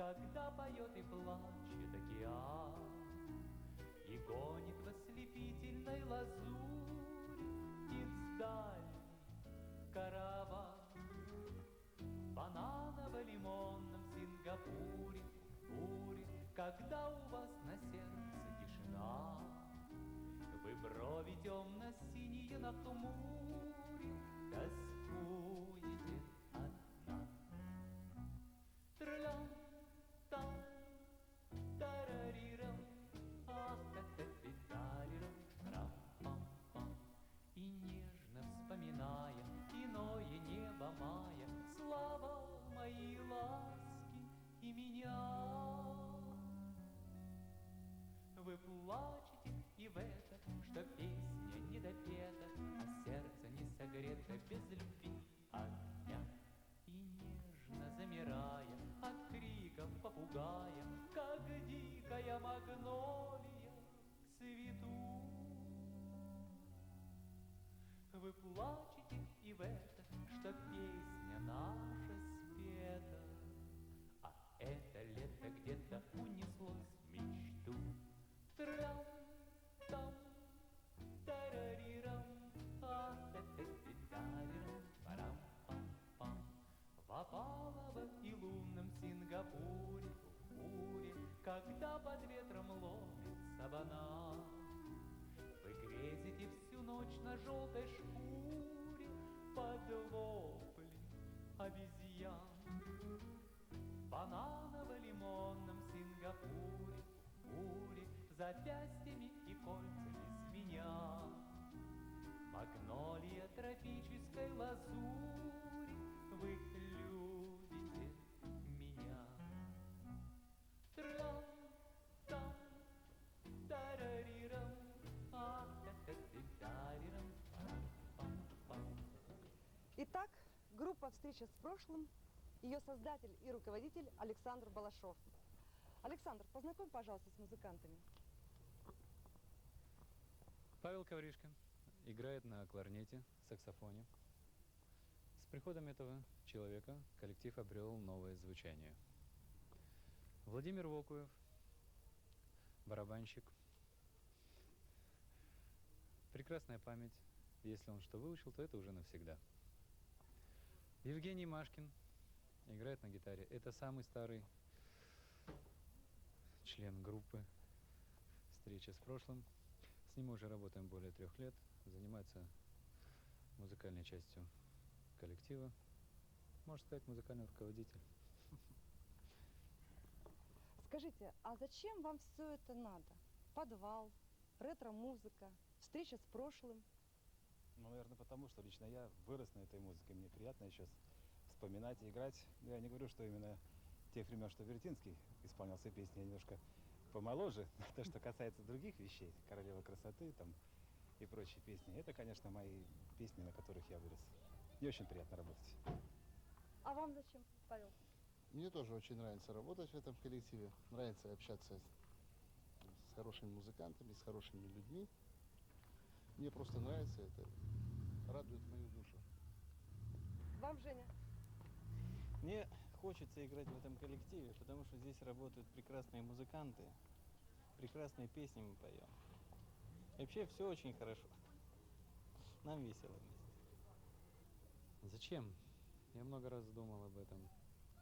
когда поет и плачет океан, и гонит в ослепительной лазури из дальней караван. В бананово-лимонном Сингапуре, буре, когда у вас на сердце тишина, вы брови темно-синие нахмурив, тоскуете одна. Тралям, там, тарарирам, ах, та-та-ти-тарирам, рам-пам-пам. И нежно вспоминая иное небо мая, слова мои ласки и меня. Вы плачете и в это, что песня не допета, а сердце не согрето без любви огня. И нежно замирая от криков попугая, как дикая магнолия к цвету. Вы плачете и в это, что песня наша спета, а это лето где-то унеслось в мечту. Трам-там, тарарирам, а-та-та-та-тарирам, парам-пам-пам. В Апалово и лунном Сингапуре, в буре, когда под ветром ломится банан, вы грезите всю ночь на желтой шкуре под вопли обезьян. В бананово-лимонном Сингапуре, буре, запястьями и кольцами звеня, магнолия тропической лазури, вы любите меня. Трам-там, тарарирам, а-та-та-та-тарирам, пам-пам-пам. Итак, группа «Встреча с прошлым», ее создатель и руководитель Александр Балашов. Александр, познакомь, пожалуйста, с музыкантами. Павел Ковришкин играет на кларнете, саксофоне. С приходом этого человека коллектив обрел новое звучание. Владимир Вокуев, барабанщик. Прекрасная память. Если он что выучил, то это уже навсегда. Евгений Машкин играет на гитаре. Это самый старый член группы «Встреча с прошлым». С ним мы уже работаем более 3 лет. Занимается музыкальной частью коллектива. Можно сказать, музыкальный руководитель. Скажите, а зачем вам все это надо? Подвал, ретро-музыка, встреча с прошлым. Ну, наверное, потому что лично я вырос на этой музыке. Мне приятно сейчас вспоминать и играть. Я не говорю, что именно тех времен, что Вертинский исполнял все песни, я немножко помоложе. То, что касается других вещей, «Королева красоты» там, и прочие песни, это, конечно, мои песни, на которых я вырос. Мне очень приятно работать. А вам зачем, Павел? Мне тоже очень нравится работать в этом коллективе. Нравится общаться с хорошими музыкантами, с хорошими людьми. Мне просто нравится это. Радует мою душу. Вам, Женя? Мне хочется играть в этом коллективе, потому что здесь работают прекрасные музыканты, прекрасные песни мы поем. И вообще все очень хорошо. Нам весело вместе. Зачем? Я много раз думал об этом.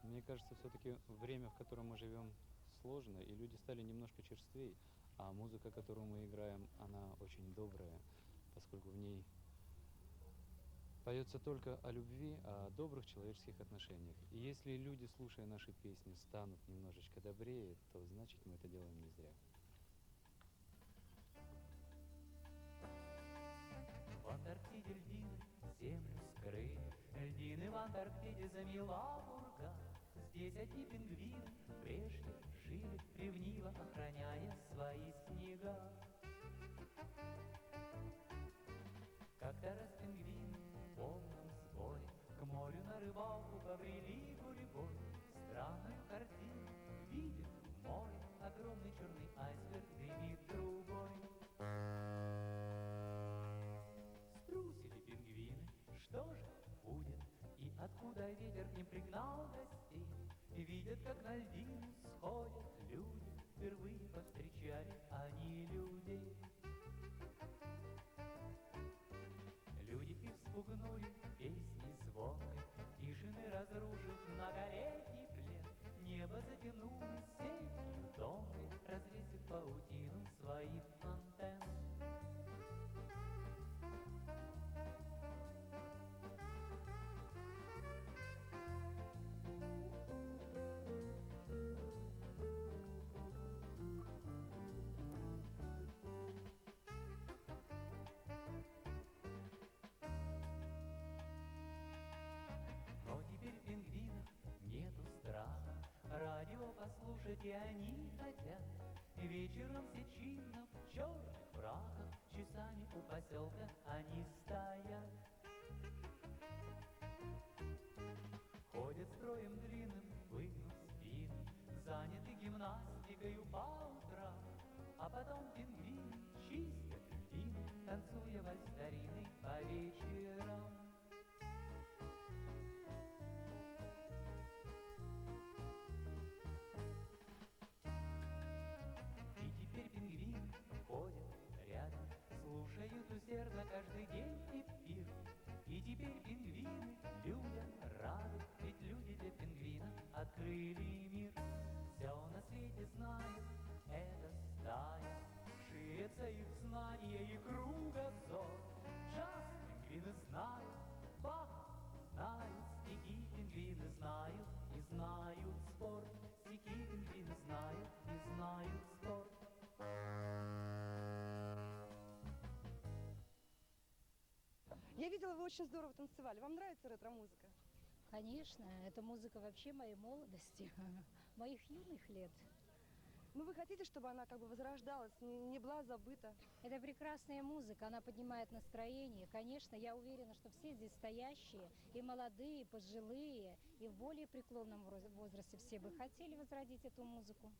Мне кажется, все-таки время, в котором мы живем, сложно, и люди стали немножко черствей, а музыка, которую мы играем, она очень добрая, поскольку в ней поется только о любви, о добрых человеческих отношениях. И если люди, слушая наши песни, станут немножечко добрее, то значит мы это делаем не зря. В Антарктиде льдины землю скрыли, льдины в Антарктиде замела пурга. Здесь одни пингвины прежде жили, ревниво охраняя свои снега. Как-то раз пингвины в полном сборе к морю на рыбалку побрели гурьбой. Странную картину видит в море огромный черный айсберг гремит трубой. Струсили пингвины, что же будет? И откуда ветер к ним пригнал гостей? И видят, как на льдину сходят люди. Впервые повстречали они людей. Люди и вспугнули песни звонкой, тишины разрушив многолетний плен. Небо затянулось сетью тонкой, развесив паутину своих антенн. Но теперь пингвинов нету страха, радио послушать и они хотят. Вечером все чинно в черных фраках, часами у поселка они стоят. Ходят строем длинным, выгнув спины, заняты гимнастикою по утрам. А потом пингвины чистят льдины, танцуя вальс старинный по вечерам. И теперь пингвины ходят рядом, слушают усердно каждый день эфир. И теперь пингвины людям рады, ведь люди для пингвина открыли мир. Все на свете знает эта стая, ширятся их знания и кругозор. Джаз пингвины знают, Бах знают, стихи пингвины знают и знают спорт. Стихи пингвины знают и знают спорт. Я видела, вы очень здорово танцевали. Вам нравится ретро-музыка? Конечно, это музыка вообще моей молодости, моих юных лет. Ну, вы хотите, чтобы она как бы возрождалась, не была забыта? Это прекрасная музыка, она поднимает настроение. Конечно, я уверена, что все здесь стоящие, и молодые, и пожилые, и в более преклонном возрасте все бы хотели возродить эту музыку.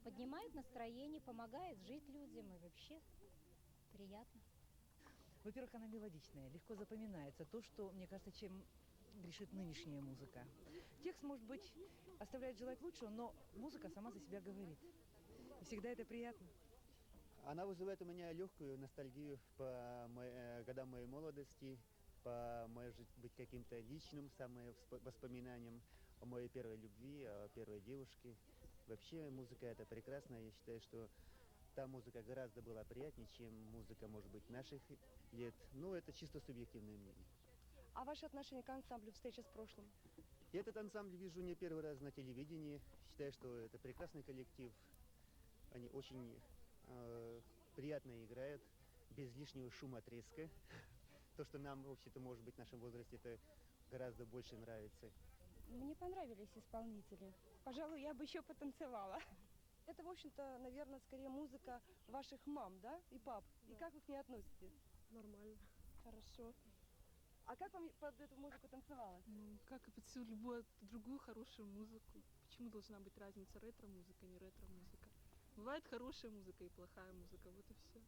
Поднимает настроение, помогает жить людям, и вообще приятно. Во-первых, она мелодичная, легко запоминается. То, что, мне кажется, чем грешит нынешняя музыка. Текст, может быть, оставляет желать лучшего, но музыка сама за себя говорит. И всегда это приятно. Она вызывает у меня легкую ностальгию по годам моей молодости, по, может быть, каким-то личным воспоминаниям о моей первой любви, о первой девушке. Вообще музыка это прекрасно. Я считаю, что та музыка гораздо была приятнее, чем музыка, может быть, наших лет. Но это чисто субъективное мнение. А ваше отношение к ансамблю «Встреча с прошлым»? Я этот ансамбль вижу не первый раз на телевидении. Считаю, что это прекрасный коллектив. Они очень приятно играют, без лишнего шума, треска. То, что нам, вообще-то, может быть, в нашем возрасте это гораздо больше нравится. Мне понравились исполнители. Пожалуй, я бы еще потанцевала. Это, в общем-то, наверное, скорее музыка ваших мам, да, и пап. Да. И как вы к ней относитесь? Нормально, хорошо. А как вам под эту музыку танцевалось? Ну, как и под всю любую другую хорошую музыку. Почему должна быть разница ретро-музыка, не ретро-музыка? Бывает хорошая музыка и плохая музыка, вот и все.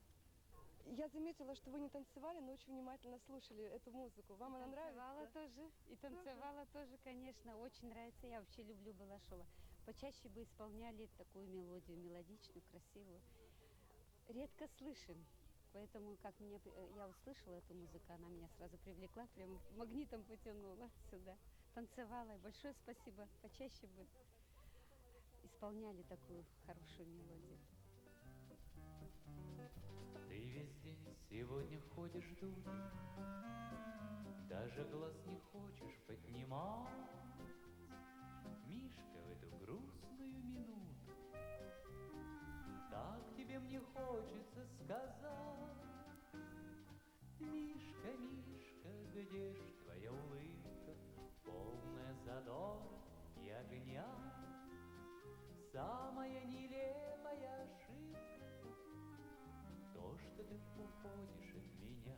Я заметила, что вы не танцевали, но очень внимательно слушали эту музыку. Вам она нравится? Тоже. И танцевала тоже, конечно. Очень нравится. Я вообще люблю Балашова. Почаще бы исполняли такую мелодию, мелодичную, красивую. Редко слышим. Поэтому, как я услышала эту музыку, она меня сразу привлекла, прям магнитом потянула сюда. Танцевала. И большое спасибо. Почаще бы исполняли такую хорошую мелодию. Ты весь день сегодня ходишь дурой, даже глаз не хочешь поднимать. Мишка, в эту грустную минуту так тебе мне хочется сказать. Мишка, Мишка, где ж твоя улыбка, полная задора и огня? Самая нелепая ошибка — то, что ты уходишь от меня.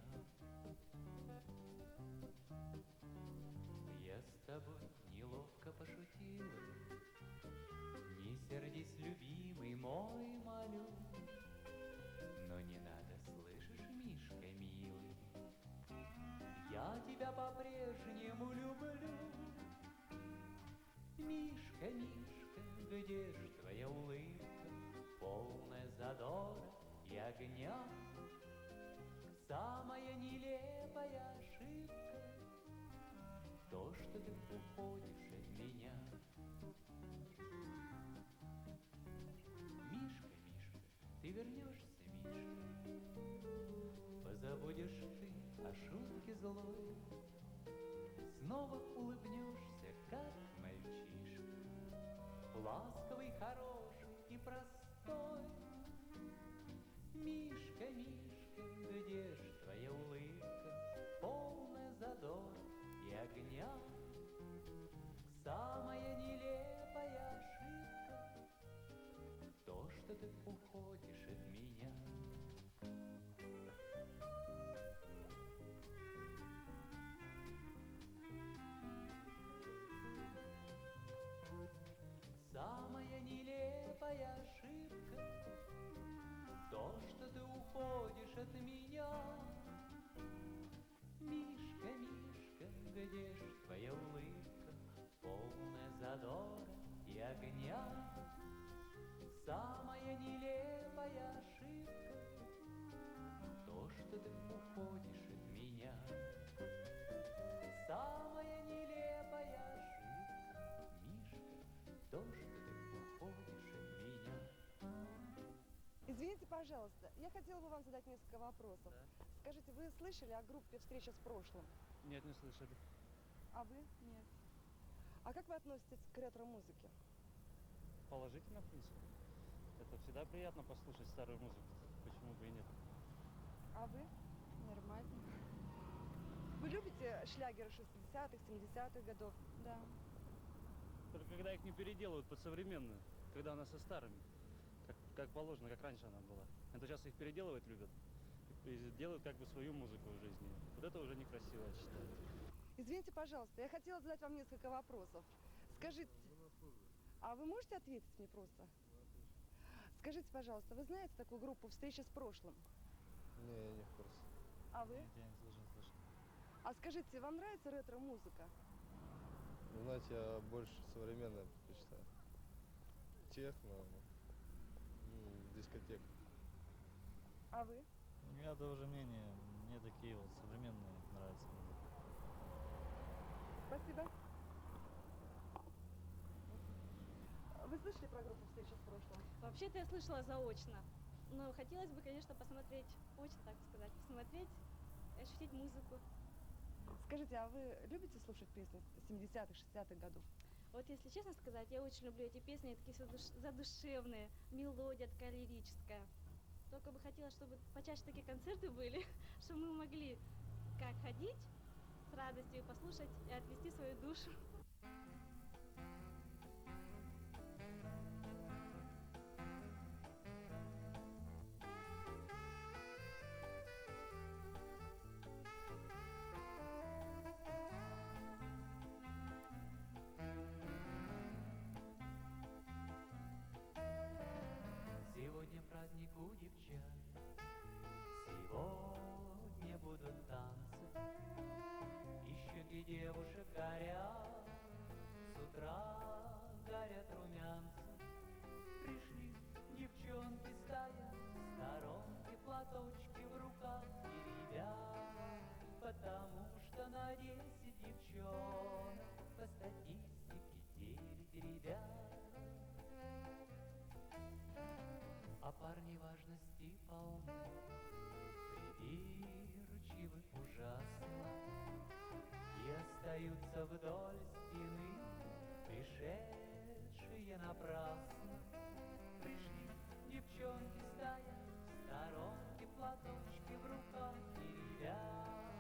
Я с тобой неловко пошутила, не сердись, любимый мой, молю. Но не надо, слышишь, Мишка, милый, я тебя по-прежнему люблю. Мишка, Мишка, где ж твоя улыбка, полная задора и огня? Самая нелепая ошибка то, что ты уходишь от меня. Мишка, Мишка, ты вернешься, Мишка, позабудешь ты о шутке злой, снова улыбнешься, как мальчишка, ласковый, хороший и простой. Мишка, Мишка, где ж твоя улыбка, полная задора и огня? Самая нелепая ошибка то, что ты уходишь от меня. Самая нелепая ошибка то, что ты уходишь от меня. Мишка, Мишка, где ж твоя улыбка, полная задора и огня? Самая нелепая ошибка то, что ты уходишь от меня. Самая нелепая ошибка, Мишка, то, что ты уходишь от меня. Извините, пожалуйста, я хотела бы вам задать несколько вопросов. Да. Скажите, вы слышали о группе «Встреча с прошлым»? Нет, не слышали. А вы? Нет. А как вы относитесь к ретро-музыке? Положительно, в принципе. Это всегда приятно послушать старую музыку. Почему бы и нет? А вы? Нормально. Вы любите шлягеры 60-х, 70-х годов? Да. Только когда их не переделывают под современную, когда она со старыми, как положено, как раньше она была. Это сейчас их переделывать любят и делают как бы свою музыку в жизни. Вот это уже некрасиво, я считаю. Извините, пожалуйста, я хотела задать вам несколько вопросов. Скажите, а вы можете ответить мне просто? Скажите, пожалуйста, вы знаете такую группу «Встреча с прошлым»? Не, я не в курсе. А вы? Нет, я не слышал, А скажите, вам нравится ретро-музыка? Вы знаете, я больше современное предпочитаю. Техно, дискотека. А вы? У меня тоже мнение, мне такие вот современные нравятся музыка. Спасибо. Вы слышали про группу «Встреча с прошлым»? Вообще-то я слышала заочно. Но хотелось бы, конечно, посмотреть, очень так сказать, посмотреть и ощутить музыку. Скажите, а вы любите слушать песни 70-х, 60-х годов? Вот если честно сказать, я очень люблю эти песни, такие все задушевные, мелодия такая лирическая. Только бы хотелось, чтобы почаще такие концерты были, чтобы мы могли как ходить с радостью, послушать и отвести свою душу. Сегодня праздник у девчат, сегодня будут танцы, и щеки девушек горят, с утра горят румянцы. Пришли девчонки стая, сторонки, платочки в руках и ребят, потому что на 10 девчонок по статистике 9 ребят. А парни важности полны, придирчивы ужасно, и остаются вдоль стены, пришедшие напрасно. Пришли девчонки стая, сторонки, платочки в руках и ребят,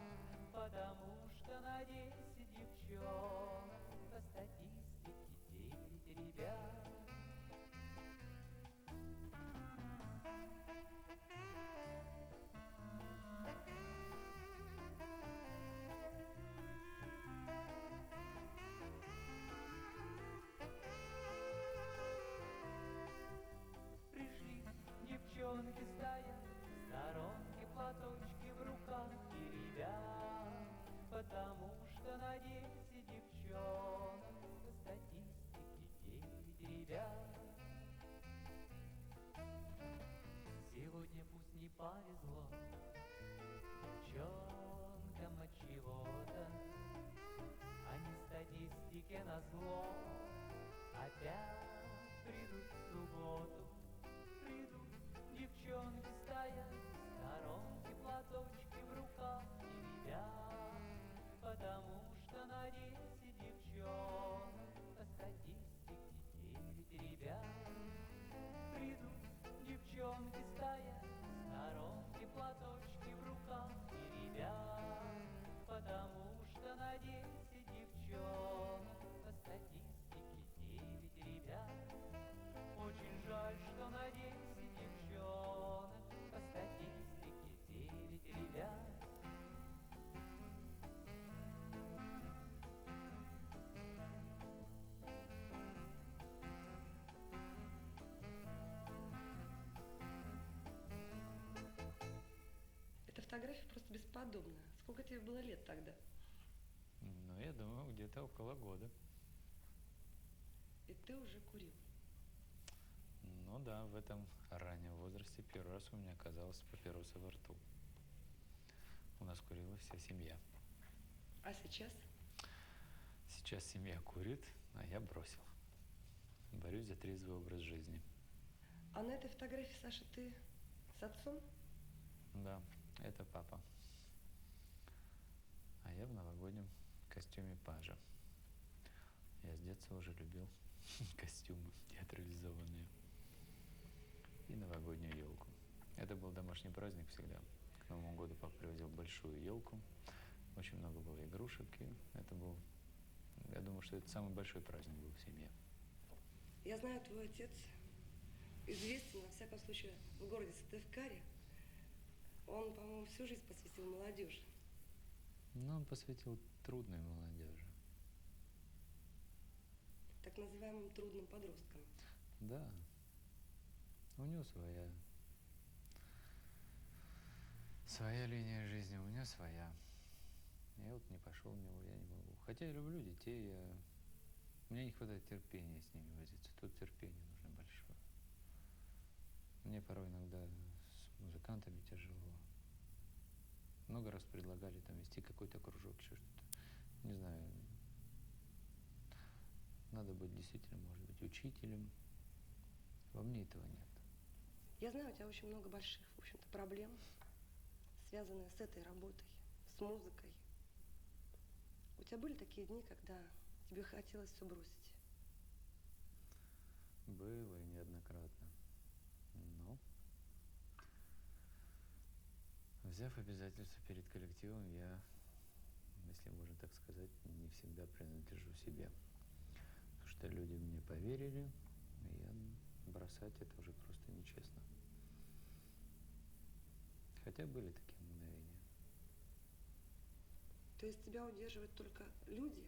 потому что на 10 девчонок по статистике 9 ребят. Пришли девчонки стая, сторонки, платочки в руках и ребят, потому что на 10 девчонок по статистике ребят. Сегодня пусть не повезло девчонкам от чего-то, они статистике назло опять придут в субботу. Придут девчонки стая, сторонки, платочки в руках и ребят, потому что на 10 девчонок по статистике 9 ребят. Придут девчонки стая, сторонки, платочки в руках и ребят, потому что на 10 девчонок по статистике 9 ребят. Очень жаль, что на 10 девчонок по статистике 9 ребят. Эта фотография просто бесподобна. Сколько тебе было лет тогда? Ну, я думаю, где-то около года. И ты уже курил? Ну да, в этом раннем возрасте первый раз у меня оказалась папироса во рту. У нас курила вся семья. А сейчас? Сейчас семья курит, а я бросил. Борюсь за трезвый образ жизни. А на этой фотографии, Саша, ты с отцом? Да, это папа. А я в новогоднем костюме пажа. Я с детства уже любил костюмы театрализованные. И новогоднюю елку. Это был домашний праздник всегда. К Новому году папа привозил большую елку. Очень много было игрушек. И это был, я думаю, что это самый большой праздник был в семье. Я знаю, твой отец известен, во всяком случае, в городе Сыктывкаре. Он, по-моему, всю жизнь посвятил молодежи. Но он посвятил трудной молодежи. Так называемым трудным подросткам. Да. У него своя линия жизни, у меня своя. Я вот не пошел в него, я не могу. Хотя я люблю детей, мне не хватает терпения с ними возиться. Тут терпение нужно большое. Мне порой иногда с музыкантами тяжело. Много раз предлагали там вести какой-то кружок, еще что-то. Не знаю. Надо быть действительно, может быть, учителем. Во мне этого нет. Я знаю, у тебя очень много больших, в общем-то, проблем, связанных с этой работой, с музыкой. У тебя были такие дни, когда тебе хотелось все бросить? Было и неоднократно. Но, взяв обязательства перед коллективом, я, если можно так сказать, не всегда принадлежу себе. Потому что люди мне поверили, и бросать это уже просто нечестно. Хотя были такие мгновения. То есть тебя удерживают только люди?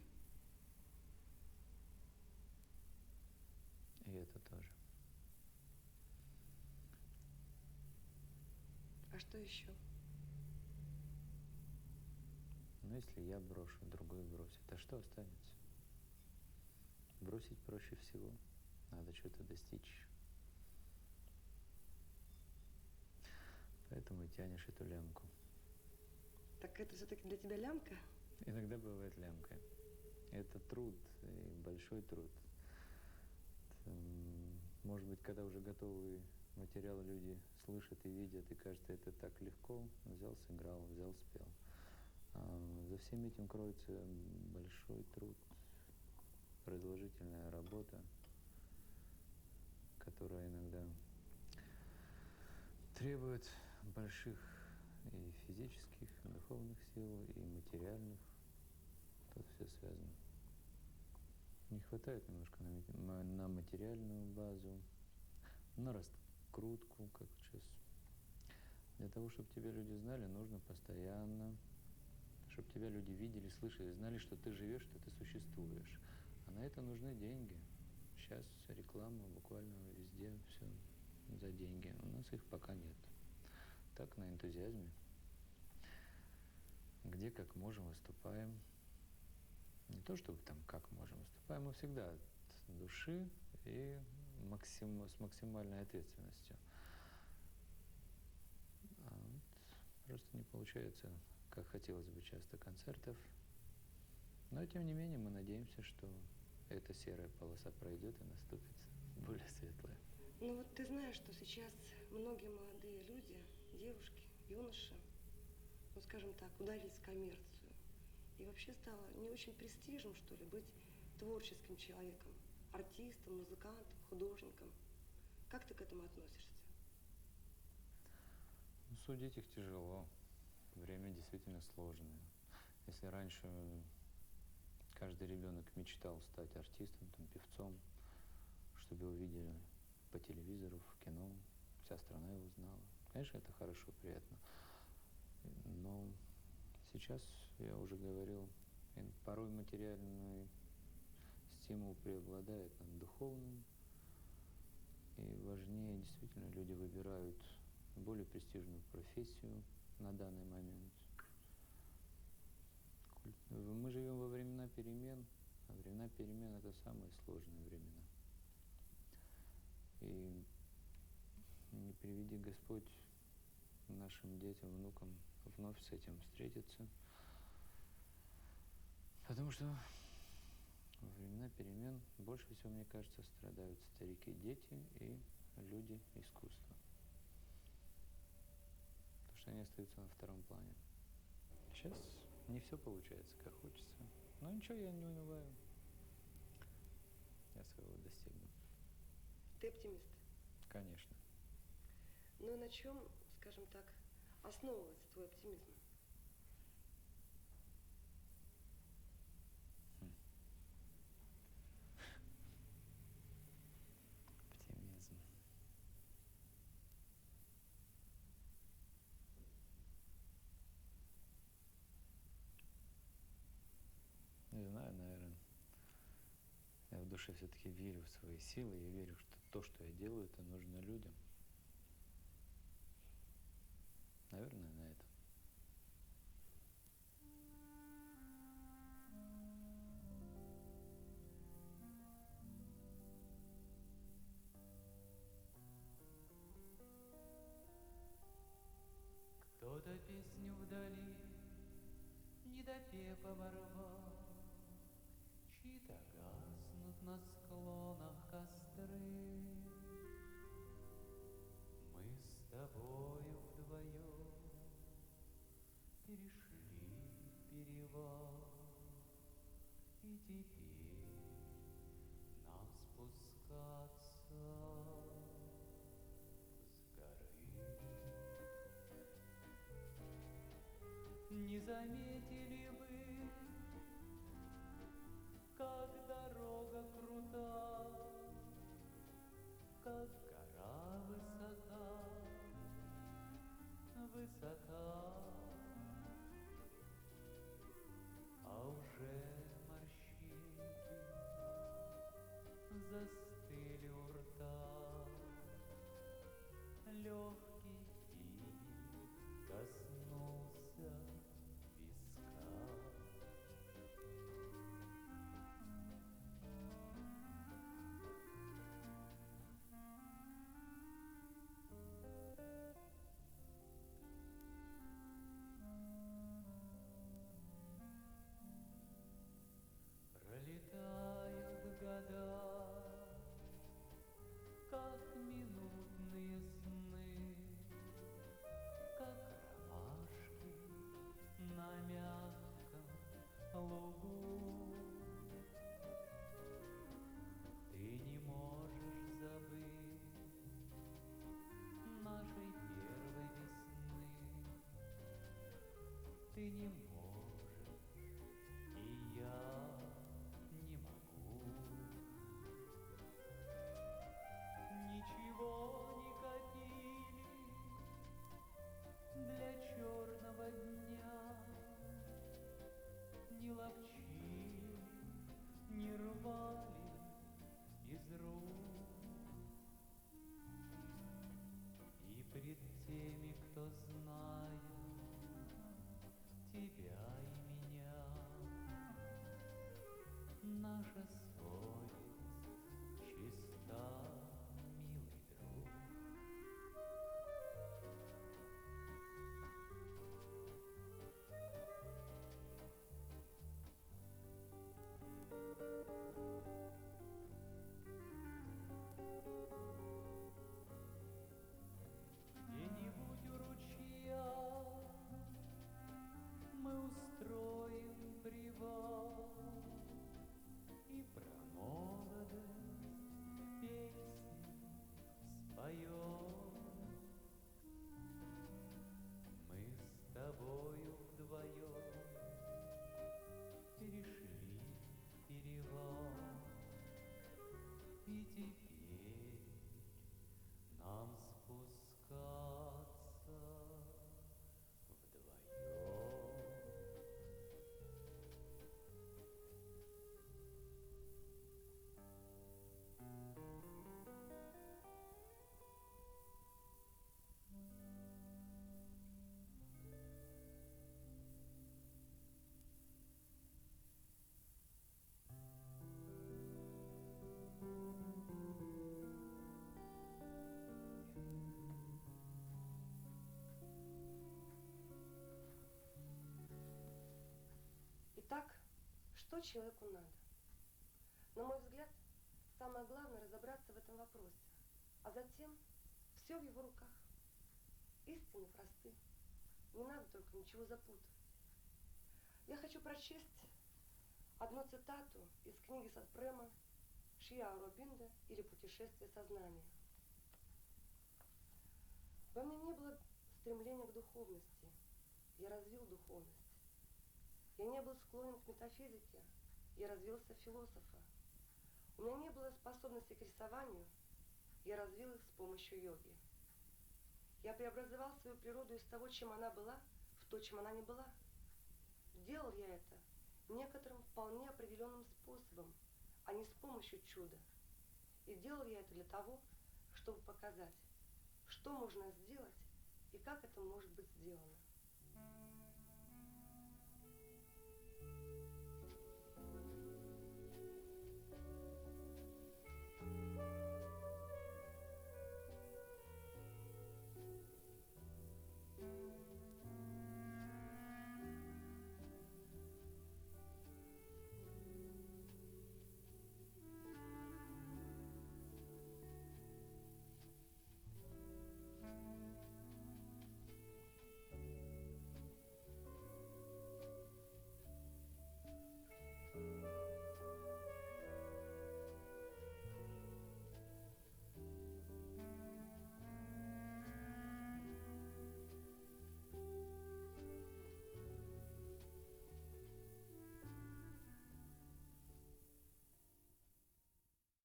И это тоже. А что еще? Но если я брошу, другой бросит, а что останется? Бросить проще всего. Надо что-то достичь. Поэтому и тянешь эту лямку. Так это все-таки для тебя лямка? Иногда бывает лямка. Это труд, и большой труд. Может быть, когда уже готовый материал люди слышат и видят, и кажется, это так легко. Взял, сыграл, взял, спел. А за всем этим кроется большой труд, продолжительная работа, которая иногда требует больших и физических, и духовных сил, и материальных. Тут все связано. Не хватает немножко на материальную базу, на раскрутку, как сейчас. Для того, чтобы тебя люди знали, нужно постоянно, чтобы тебя люди видели, слышали, знали, что ты живешь, что ты существуешь. А на это нужны деньги. Сейчас реклама буквально везде, все за деньги. У нас их пока нет. Так, на энтузиазме. Где как можем, выступаем. Не то, чтобы там как можем, выступаем мы всегда. души и с максимальной ответственностью. А вот просто не получается, как хотелось бы, часто концертов. Но тем не менее мы надеемся, что эта серая полоса пройдет и наступит более светлая. Ну вот ты знаешь, что сейчас многие молодые люди, девушки, юноши, ну скажем так, удались в коммерцию. И вообще стало не очень престижным, что ли, быть творческим человеком, артистом, музыкантом, художником. Как ты к этому относишься? Ну, судить их тяжело. Время действительно сложное. Если раньше каждый ребенок мечтал стать артистом, там, певцом, чтобы его видели по телевизору, в кино, вся страна его знала. Конечно, это хорошо, приятно. Но сейчас, я уже говорил, порой материальный стимул преобладает над духовным. И важнее, действительно, люди выбирают более престижную профессию на данный момент. Мы живем во времена перемен, а времена перемен — это самые сложные времена. И не приведи Господь нашим детям, внукам вновь с этим встретиться. Потому что во времена перемен больше всего, мне кажется, страдают старики, дети и люди искусства. Потому что они остаются на втором плане. Сейчас не все получается, как хочется. Но ничего, я не унываю. Я своего достигну. Ты оптимист? Конечно. Ну и на чем, скажем так, основывается твой оптимизм? Оптимизм. Не знаю, наверное, я в душе все-таки верю в свои силы, я верю, что то, что я делаю, это нужно людям. Наверное, на этом. Кто-то песню вдали недопев оборвал, чьи-то гаснут на склонах костры. Мы с тобою вдвоем перешли перевал, и теперь нам спускаться с горы. Не заметили вы, как дорога крута, как гора высока, высока, а уже морщинки застыли у рта, легкий пик коснулся виска. Пролетают года, как минутные сны, как ромашки на мягком лугу. Ты не можешь забыть нашей первой весны. Ты не можешь, и я не могу. Ничего не копили для черного дня, не ловчили, не рвали из рук. И пред теми, кто знает тебя и меня, наша совесть Итак, что человеку надо? На мой взгляд, самое главное разобраться в этом вопросе, а затем все в его руках. Истины просты, не надо только ничего запутывать. Я хочу прочесть одну цитату из книги Сатпрема Шри Аурабинда или «Путешествие сознания». Во мне не было стремления к духовности, я развил духовность. Я не был склонен к метафизике, я развился в философа. У меня не было способности к рисованию, я развил их с помощью йоги. Я преобразовал свою природу из того, чем она была, в то, чем она не была. Делал я это некоторым вполне определенным способом, а не с помощью чуда. И делал я это для того, чтобы показать, что можно сделать и как это может быть сделано.